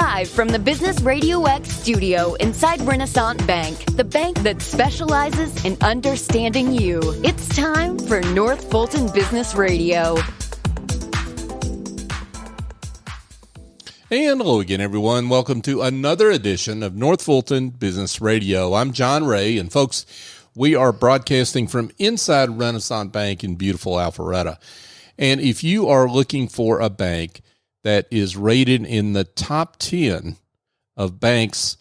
Live from the Business RadioX studio inside Renaissance Bank, the bank that specializes in understanding you. It's time for North Fulton Business Radio. And hello again, everyone. Welcome to another edition of North Fulton Business Radio. I'm John Ray, and folks, we are broadcasting from inside Renaissance Bank in beautiful Alpharetta. And if you are looking for a bank that is rated in the top 10 of banks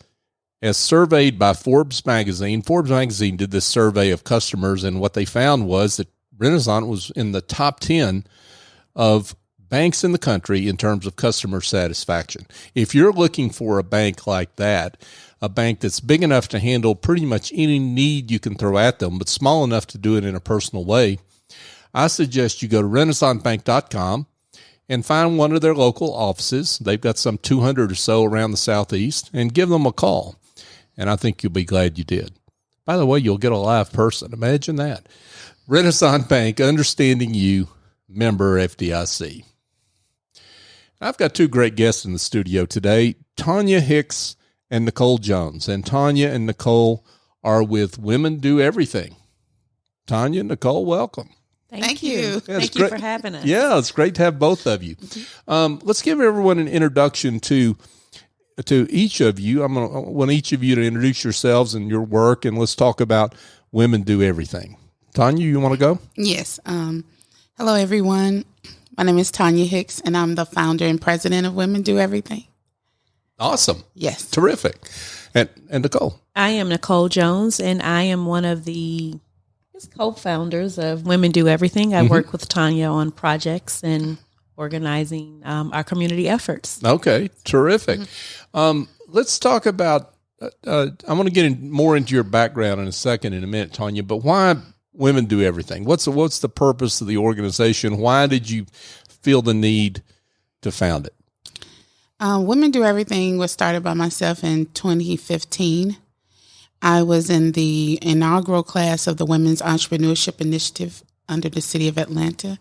as surveyed by Forbes magazine did this survey of customers, and what they found was that Renaissance was in the top 10 of banks in the country in terms of customer satisfaction. If you're looking for a bank like that, a bank that's big enough to handle pretty much any need you can throw at them, but small enough to do it in a personal way, I suggest you go to renaissancebank.com and find one of their local offices. They've got some 200 or so around the Southeast, and give them a call. And I think you'll be glad you did. By the way, you'll get a live person. Imagine that. Renaissance Bank, understanding you, member FDIC. I've got two great guests in the studio today, Tonya Hicks and Nicole Jones. And Tonya and Nicole are with Women Do Everything. Tonya and Nicole, welcome. Thank you. Yeah, Thank you for having us. Yeah, it's great to have both of you. Let's give everyone an introduction to each of you. I want each of you to introduce yourselves and your work, and let's talk about Women Do Everything. Tonya, you want to go? Yes. Hello, everyone. My name is Tonya Hicks, and I'm the founder and president of Women Do Everything. Awesome. Yes. Terrific. And Nicole? I am Nicole Jones, and I am one of the co-founders of Women Do Everything. I work with Tanya on projects and organizing our community efforts. Okay, terrific. Let's talk about, I want to get more into your background in a minute, Tonya, but why Women Do Everything? What's the purpose of the organization? Why did you feel the need to found it? Women Do Everything was started by myself in 2015. I was in the inaugural class of the Women's Entrepreneurship Initiative under the City of Atlanta.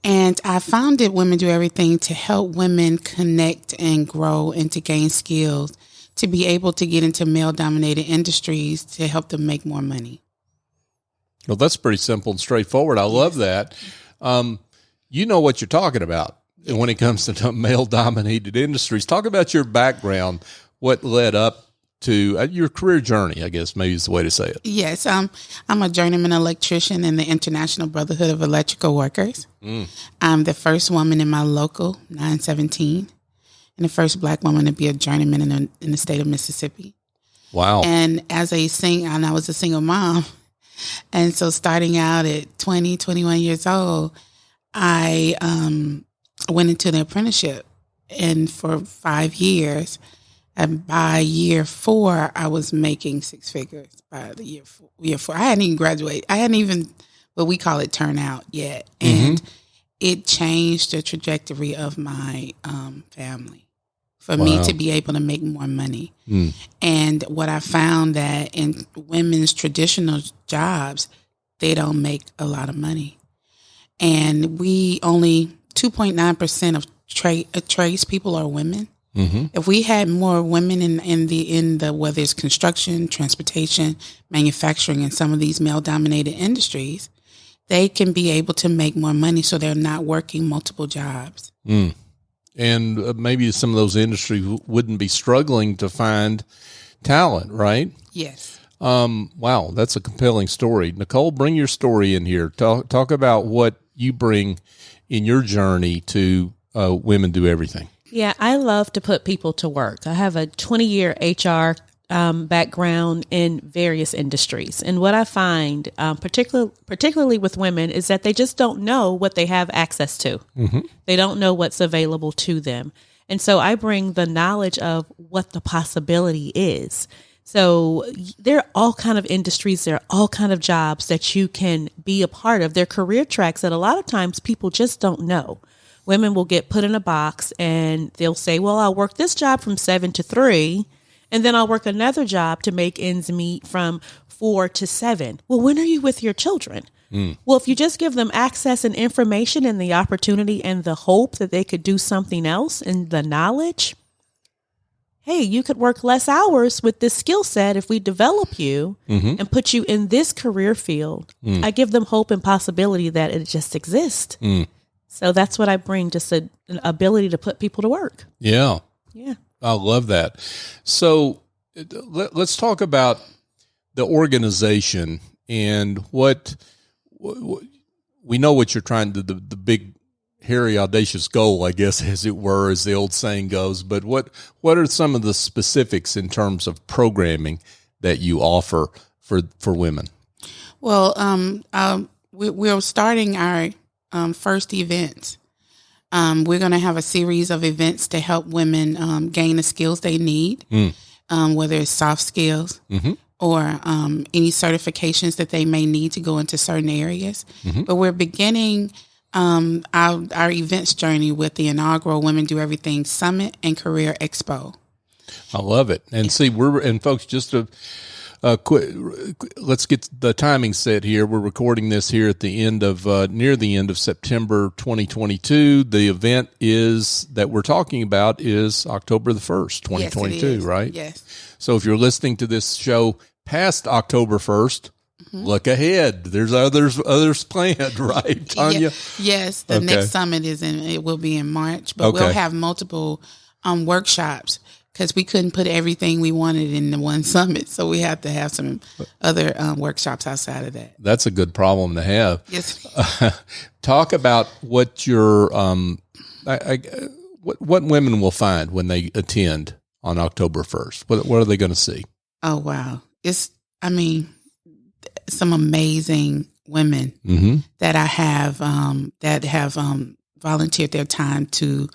And I founded Women Do Everything to help women connect and grow and to gain skills to be able to get into male-dominated industries to help them make more money. Well, that's pretty simple and straightforward. I love that. You know what you're talking about when it comes to male-dominated industries. Talk about your background, what led up to your career journey, I guess maybe is the way to say it. Yes, I'm a journeyman electrician in the International Brotherhood of Electrical Workers. I'm the first woman in my local 917 and the first Black woman to be a journeyman in the state of Mississippi. Wow. And I was a single mom. And so starting out at 21 years old, I went into the apprenticeship, and for 5 years. And by year 4, I was making six figures. By the year four, I hadn't even graduated. I hadn't even what we call it turn out yet. And it changed the trajectory of my family for me to be able to make more money. And what I found that in women's traditional jobs, they don't make a lot of money. And we only 2.9% of tradespeople are women. If we had more women in the whether it's construction, transportation, manufacturing, and some of these male-dominated industries, they can be able to make more money so they're not working multiple jobs. And maybe some of those industries wouldn't be struggling to find talent, right? Yes. Wow, that's a compelling story. Nicole, bring your story in here. Talk about what you bring in your journey to Women Do Everything. Yeah, I love to put people to work. I have a 20-year HR background in various industries. And what I find, particularly with women, is that they just don't know what they have access to. They don't know what's available to them. And so I bring the knowledge of what the possibility is. So there are all kind of industries, there are all kind of jobs that you can be a part of. They're career tracks that a lot of times people just don't know. Women will get put in a box and they'll say, well, I'll work this job from 7 to 3, and then I'll work another job to make ends meet from 4 to 7. Well, when are you with your children? Well, if you just give them access and information and the opportunity and the hope that they could do something else and the knowledge, hey, you could work less hours with this skill set if we develop you and put you in this career field. I give them hope and possibility that it just exists. So that's what I bring, just an ability to put people to work. Yeah. Yeah. I love that. So let's talk about the organization and what we know what you're trying to, the big, hairy, audacious goal, I guess, as it were, as the old saying goes. But what are some of the specifics in terms of programming that you offer for women? Well, we're starting our first events. We're going to have a series of events to help women gain the skills they need, whether it's soft skills or any certifications that they may need to go into certain areas. But we're beginning our events journey with the inaugural Women Do Everything Summit and Career Expo. I love it. And see, folks, just to let's get the timing set here. We're recording this here at the end of, near the end of September 2022. The event that we're talking about is October the 1st, 2022, right? Yes. So if you're listening to this show past October 1st, look ahead. There's others planned, right, Tanya? Yes. The next summit it will be in March, but we'll have multiple workshops because we couldn't put everything we wanted in the one summit. So we have to have some other workshops outside of that. That's a good problem to have. Yes. Talk about what your what women will find when they attend on October 1st. What are they going to see? Oh, wow. Some amazing women that I have that have volunteered their time to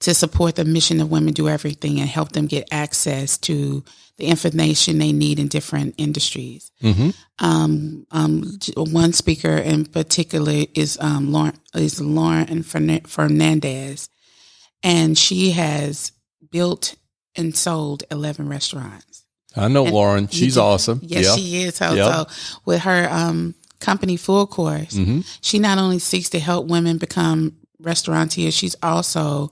support the mission of Women Do Everything and help them get access to the information they need in different industries. One speaker in particular is Lauren Fernandez, and she has built and sold 11 restaurants. I know Lauren. She's awesome. Yes, she is. So with her company, Full Course, she not only seeks to help women become restaurateurs, she's also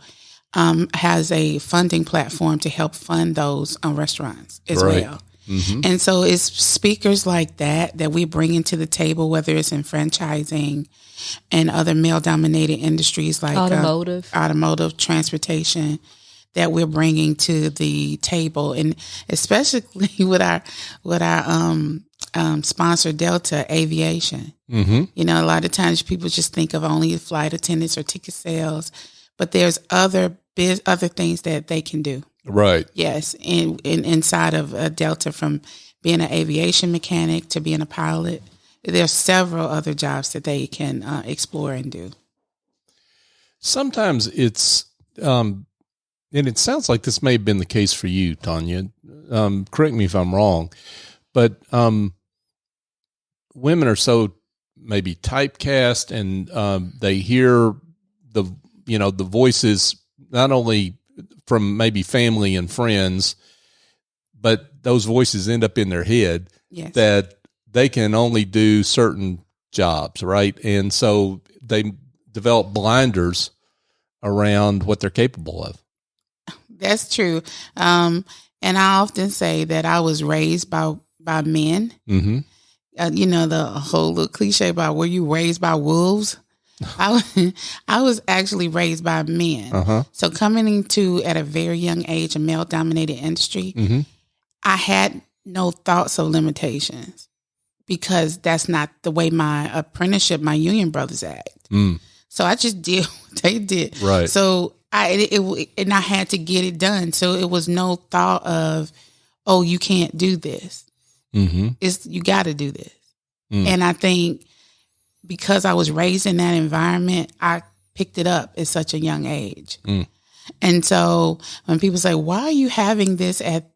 has a funding platform to help fund those restaurants as well. And so it's speakers like that we bring into the table, whether it's in franchising and other male-dominated industries like automotive, transportation, that we're bringing to the table, and especially with our sponsor Delta Aviation. You know, a lot of times people just think of only flight attendants or ticket sales, but there's other things that they can do. Right. Yes, and inside of Delta, from being an aviation mechanic to being a pilot, there's several other jobs that they can explore and do. Sometimes it's. And it sounds like this may have been the case for you, Tonya. Correct me if I'm wrong, but women are so maybe typecast, and they hear the voices not only from maybe family and friends, but those voices end up in their head that they can only do certain jobs, right? And so they develop blinders around what they're capable of. That's true. And I often say that I was raised by men. The whole little cliche about were you raised by wolves? I was actually raised by men. So coming into, at a very young age, a male-dominated industry, I had no thoughts of limitations because that's not the way my apprenticeship, my union brothers act. So I just did what they did. Right. So I had to get it done. So it was no thought of, oh, you can't do this. It's you got to do this. And I think because I was raised in that environment, I picked it up at such a young age. And so when people say, why are you having this at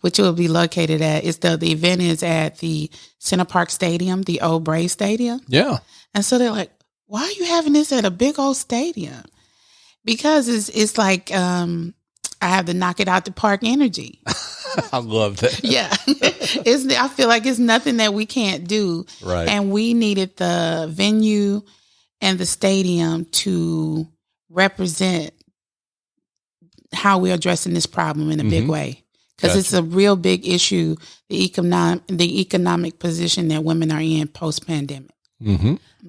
which it will be located at, the event is at the Center Park Stadium, the old Braves Stadium. Yeah. And so they're like, why are you having this at a big old stadium? Because it's like I have to knock it out the park energy. I love that. Yeah. I feel like it's nothing that we can't do. Right. And we needed the venue and the stadium to represent how we're addressing this problem in a big way. Because it's a real big issue, the economic position that women are in post-pandemic.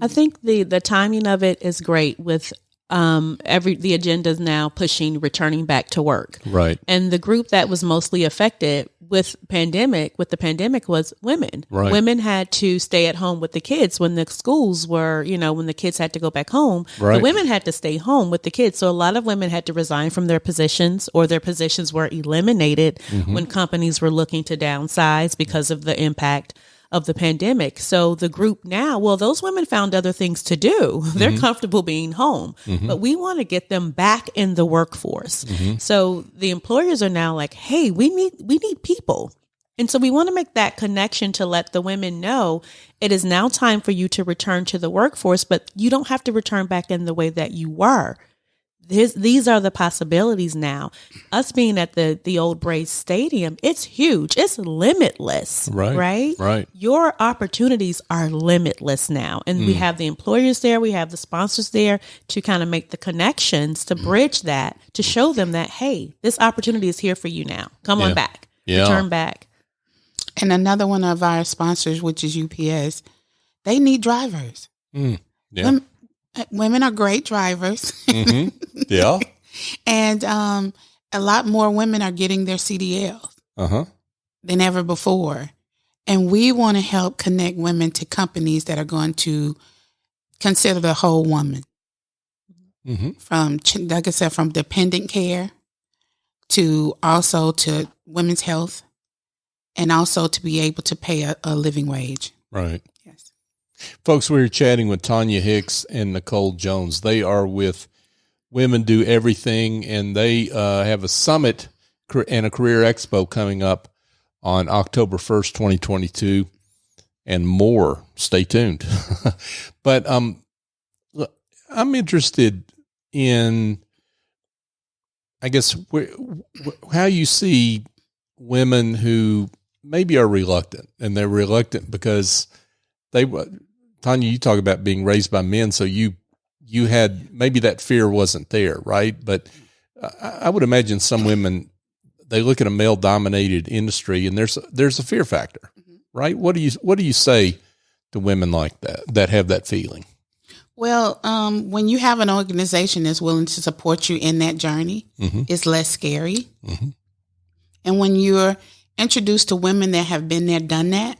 I think the timing of it is great with the agenda is now pushing returning back to work. Right. And the group that was mostly affected with the pandemic was women. Right. Women had to stay at home with the kids when the schools were, when the kids had to go back home. Right. The women had to stay home with the kids. So a lot of women had to resign from their positions, or their positions were eliminated when companies were looking to downsize because of the impact of the pandemic. So the group now, those women found other things to do. They're comfortable being home, but we want to get them back in the workforce. So the employers are now like, hey, we need people. And so we want to make that connection to let the women know it is now time for you to return to the workforce, but you don't have to return back in the way that you were. These are the possibilities now. Us being at the old Braves Stadium, it's huge. It's limitless, right? Right. Your opportunities are limitless now. And we have the employers there. We have the sponsors there to kind of make the connections, to bridge that, to show them that, hey, this opportunity is here for you now. Come on back. Return back. And another one of our sponsors, which is UPS, they need drivers. Yeah. Women are great drivers. Yeah. And a lot more women are getting their CDLs than ever before. And we want to help connect women to companies that are going to consider the whole woman. From, like I said, from dependent care to also to women's health, and also to be able to pay a living wage. Right. Yes. Folks, we were chatting with Tonya Hicks and Nicole Jones. They are with Women Do Everything, and they have a summit and a career expo coming up on October 1st, 2022, and more. Stay tuned. But I'm interested in, I guess, how you see women who maybe are reluctant, and they're reluctant because Tonya, you talk about being raised by men, so you had, maybe that fear wasn't there, right? But I would imagine some women, they look at a male dominated industry and there's a fear factor, right? What do you say to women like that have that feeling? Well, when you have an organization that's willing to support you in that journey, it's less scary. And when you're introduced to women that have been there, done that,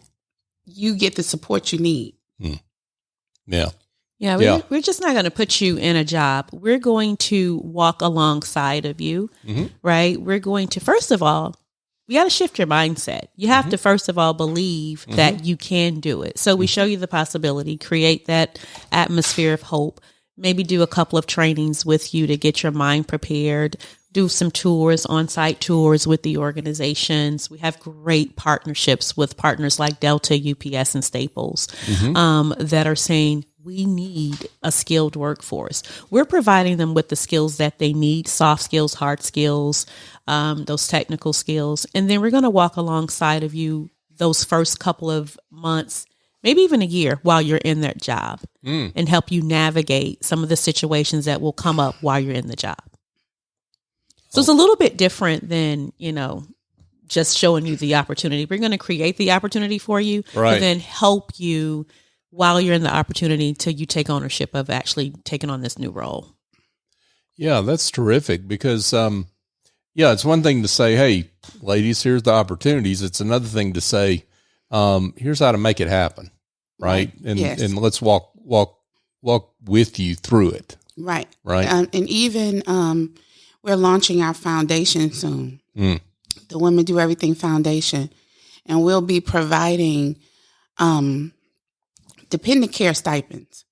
you get the support you need. Yeah, we're just not going to put you in a job. We're going to walk alongside of you, right? We're going to, first of all, we got to shift your mindset. You have to, first of all, believe that you can do it. So we show you the possibility, create that atmosphere of hope, maybe do a couple of trainings with you to get your mind prepared, do some tours, on-site tours with the organizations. We have great partnerships with partners like Delta, UPS, and Staples that are saying, we need a skilled workforce. We're providing them with the skills that they need, soft skills, hard skills, those technical skills. And then we're going to walk alongside of you those first couple of months, maybe even a year while you're in that job and help you navigate some of the situations that will come up while you're in the job. So it's a little bit different than, just showing you the opportunity. We're going to create the opportunity for you and then help you while you're in the opportunity till you take ownership of actually taking on this new role. Yeah, that's terrific because, it's one thing to say, hey, ladies, here's the opportunities. It's another thing to say, here's how to make it happen. Right. And let's walk with you through it. Right. Right. And even, we're launching our foundation soon, the Women Do Everything Foundation, and we'll be providing dependent care stipends.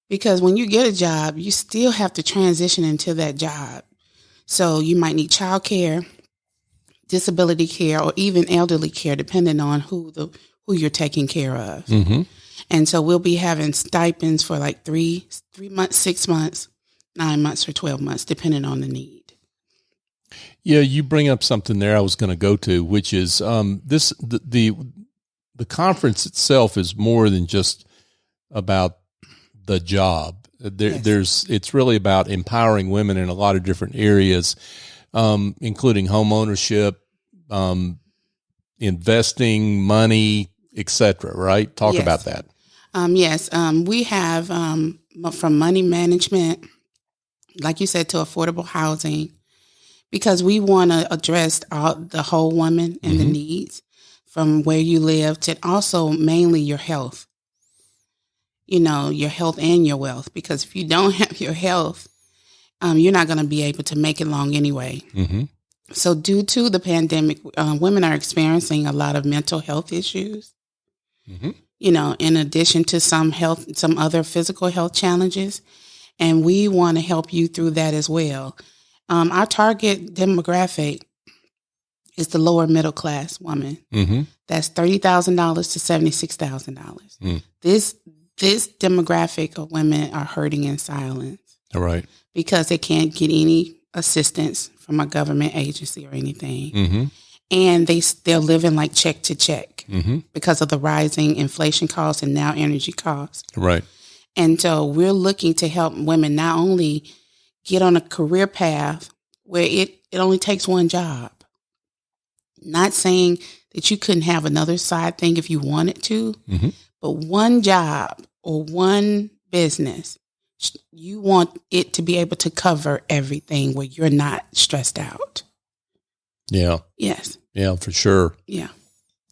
Because when you get a job, you still have to transition into that job. So you might need child care, disability care, or even elderly care, depending on who you're taking care of. And so we'll be having stipends for like 3 months, 6 months, 9 months, or 12 months, depending on the need. Yeah, you bring up something there I was going to go to, which is the conference itself is more than just about the job. It's really about empowering women in a lot of different areas. including home ownership, investing, money, etc. Right? Talk Yes. about that. Yes. We have from money management, like you said, to affordable housing, because we want to address the whole woman and the needs from where you live to also mainly your health. Your health and your wealth, because if you don't have your health, you're not going to be able to make it long anyway. Mm-hmm. So due to the pandemic, women are experiencing a lot of mental health issues, in addition to some other physical health challenges. And we want to help you through that as well. Our target demographic is the lower middle class woman. Mm-hmm. That's $30,000 to $76,000. Mm. This demographic of women are hurting in silence. All right. Because they can't get any assistance from a government agency or anything. Mm-hmm. And they're living like check to check because of the rising inflation costs and now energy costs. Right. And so we're looking to help women not only get on a career path where it only takes one job. Not saying that you couldn't have another side thing if you wanted to, but one job or one business, you want it to be able to cover everything where you're not stressed out. Yeah. Yes. Yeah, for sure. Yeah.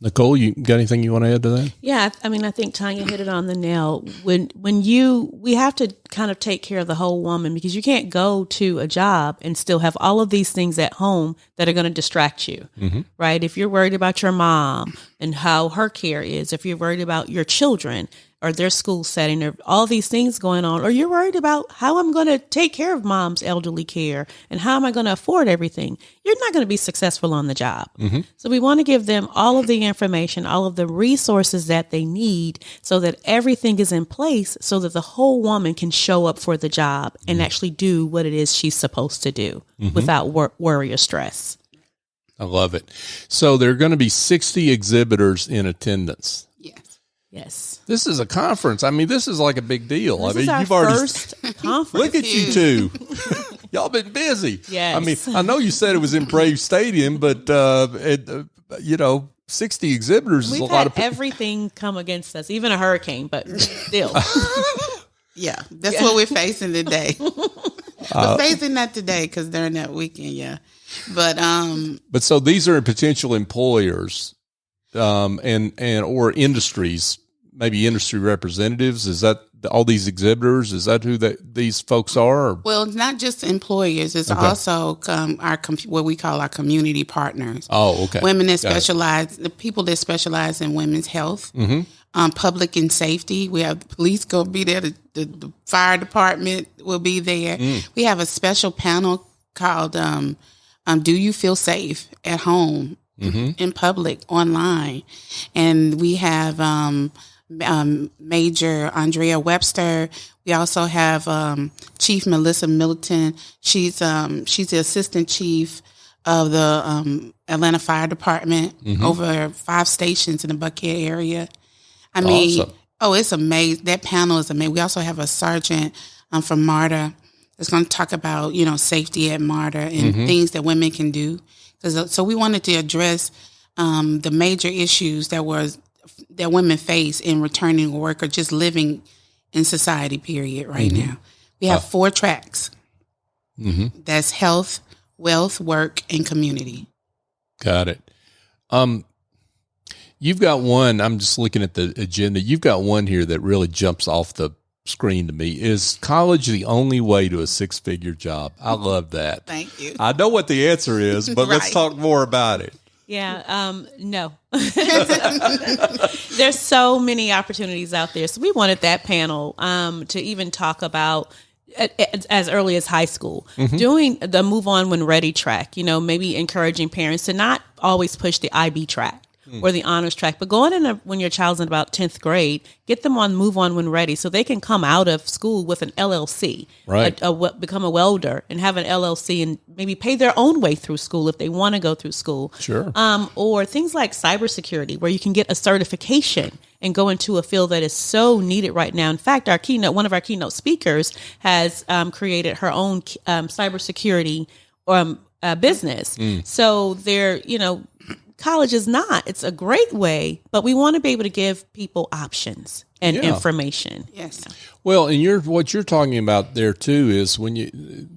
Nicole, you got anything you want to add to that? Yeah, I mean, I think Tanya hit it on the nail. We have to kind of take care of the whole woman, because you can't go to a job and still have all of these things at home that are going to distract you, right? If you're worried about your mom and how her care is, if you're worried about your children or their school setting, or all these things going on, or you're worried about how I'm going to take care of mom's elderly care and how am I going to afford everything, you're not going to be successful on the job. So we want to give them all of the information, all of the resources that they need, so that everything is in place so that the whole woman can show up for the job and actually do what it is she's supposed to do without worry or stress. I love it. So there are going to be 60 exhibitors in attendance. Yes. This is a conference. I mean, this is like a big deal. This I mean, is our you've already first conference. Look at you two. Y'all been busy. Yes. I mean, I know you said it was in Brave Stadium, but 60 exhibitors is a lot of people. Everything come against us, even a hurricane, but still. Yeah, that's what we're facing today. We're facing that today because during that weekend, yeah. But so these are potential employers, and or industries, maybe industry representatives. Is that all these exhibitors? Is that who these folks are? Or? Well, it's not just employers. It's also our what we call our community partners. Oh, okay. Women that the people that specialize in women's health, public and safety. We have the police going to be there. The fire department will be there. We have a special panel called "Do You Feel Safe at Home, in public, online?" And we have Major Andrea Webster. We also have Chief Melissa Middleton. She's the assistant chief of the Atlanta Fire Department, over 5 stations in the Buckhead area. I mean, awesome. It's amazing. That panel is amazing. We also have a sergeant from MARTA that's going to talk about, safety at MARTA and things that women can do. So we wanted to address the major issues that women face in returning to work or just living in society, period, right now. We have 4 tracks. That's health, wealth, work, and community. Got it. You've got one, I'm just looking at the agenda. You've got one here that really jumps off the screen to me. Is college the only way to a 6-figure job? I love that. Thank you. I know what the answer is, but let's talk more about it. Yeah, no. There's so many opportunities out there. So we wanted that panel to even talk about as early as high school, doing the Move On When Ready track, maybe encouraging parents to not always push the IB track or the honors track, but going in when your child's in about 10th grade, get them on Move On When Ready so they can come out of school with an LLC, right? Become a welder and have an LLC and maybe pay their own way through school if they want to go through school. Sure. Or things like cybersecurity, where you can get a certification and go into a field that is so needed right now. In fact, one of our keynote speakers has created her own cybersecurity business. So they're, college is not. It's a great way, but we want to be able to give people options and information. Yes. Well, and what you're talking about there too is when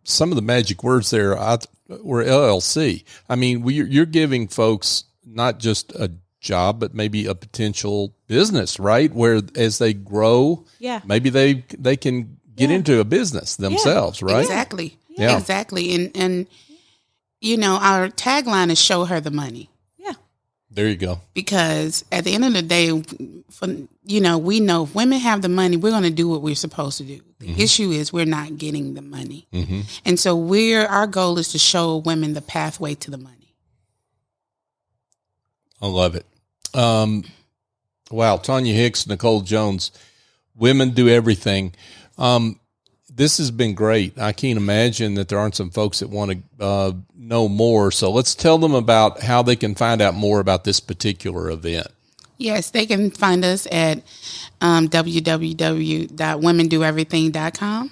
some of the magic words there were LLC. I mean, you're giving folks not just a job, but maybe a potential business, right? Where as they grow, maybe they can get into a business themselves, right? Exactly. Yeah. Exactly. And our tagline is "Show her the money." Yeah. There you go. Because at the end of the day, we know if women have the money, we're going to do what we're supposed to do. The issue is we're not getting the money. And so our goal is to show women the pathway to the money. I love it. Wow. Tonya Hicks, Nicole Jones, Women Do Everything. This has been great. I can't imagine that there aren't some folks that want to know more. So let's tell them about how they can find out more about this particular event. Yes, they can find us at www.womendoeverything.com.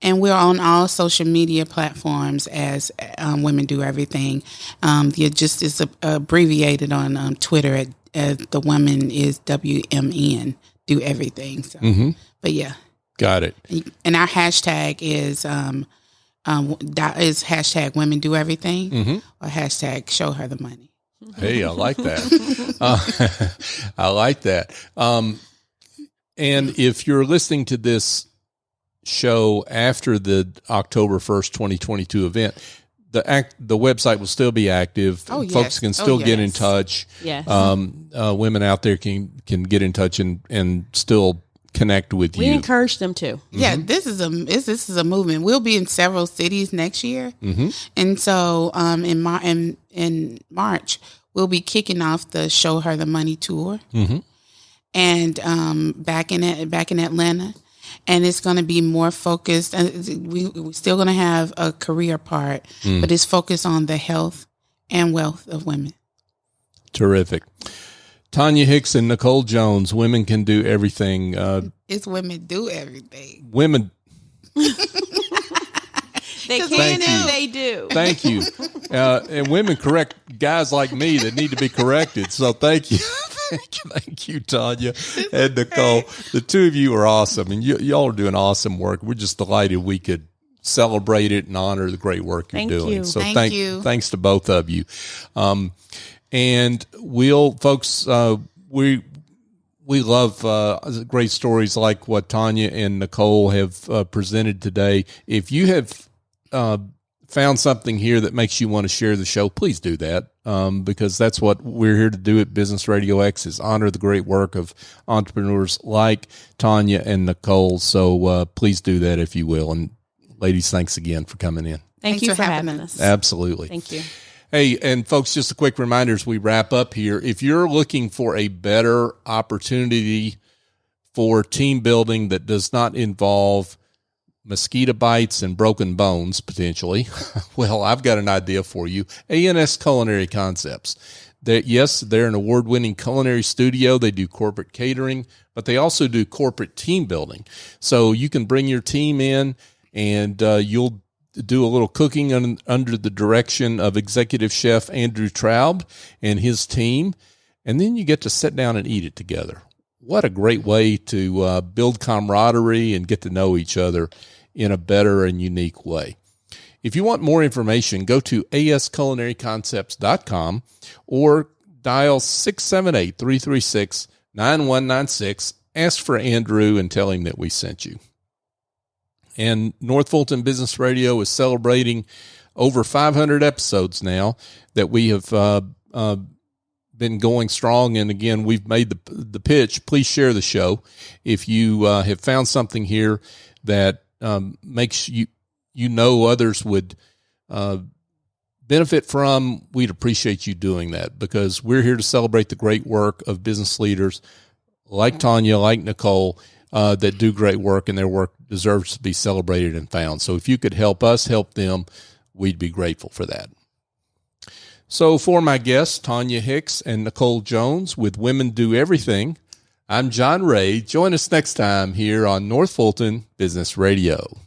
And we're on all social media platforms as Women Do Everything. Just is abbreviated on Twitter as the woman is WMN, Do Everything. So, but yeah. Got it. And our hashtag is hashtag Women Do Everything or hashtag Show Her the Money. Hey, I like that. I like that. And if you're listening to this show after the October 1st, 2022 event, the website will still be active. Folks can still get in touch. Yes. Women out there can get in touch and still connect with you. We encourage them to. Yeah, this is a movement. We'll be in several cities next year, and so in March we'll be kicking off the Show Her the Money tour, and back in Atlanta, and it's going to be more focused. We're still going to have a career part, but it's focused on the health and wealth of women. Terrific. Tonya Hicks and Nicole Jones, Women Can Do Everything. It's Women Do Everything. Women. They can and they do. Thank you. And women correct guys like me that need to be corrected. So thank you. Thank you, Tonya and Nicole. The two of you are awesome, and y'all are doing awesome work. We're just delighted we could celebrate it and honor the great work you're doing. You. So thank you. Thanks to both of you. And folks, we love great stories like what Tonya and Nicole have presented today. If you have found something here that makes you want to share the show, please do that, because that's what we're here to do at Business RadioX, is honor the great work of entrepreneurs like Tonya and Nicole. So please do that if you will. And ladies, thanks again for coming in. Thanks you for having us. Absolutely. Thank you. Hey, and folks, just a quick reminder as we wrap up here. If you're looking for a better opportunity for team building that does not involve mosquito bites and broken bones, potentially, well, I've got an idea for you. A&S Culinary Concepts. They're an award-winning culinary studio. They do corporate catering, but they also do corporate team building. So you can bring your team in, and you'll do a little cooking under the direction of executive chef Andrew Traub and his team, and then you get to sit down and eat it together. What a great way to build camaraderie and get to know each other in a better and unique way. If you want more information, go to asculinaryconcepts.com or dial 678-336-9196. Ask for Andrew and tell him that we sent you. And North Fulton Business Radio is celebrating over 500 episodes now that we have been going strong. And again, we've made the pitch. Please share the show. If you have found something here that makes others would benefit from, we'd appreciate you doing that, because we're here to celebrate the great work of business leaders like Tonya, like Nicole, that do great work, and their work deserves to be celebrated and found. So if you could help us help them, we'd be grateful for that. So for my guests, Tonya Hicks and Nicole Jones with Women Do Everything, I'm John Ray. Join us next time here on North Fulton Business Radio.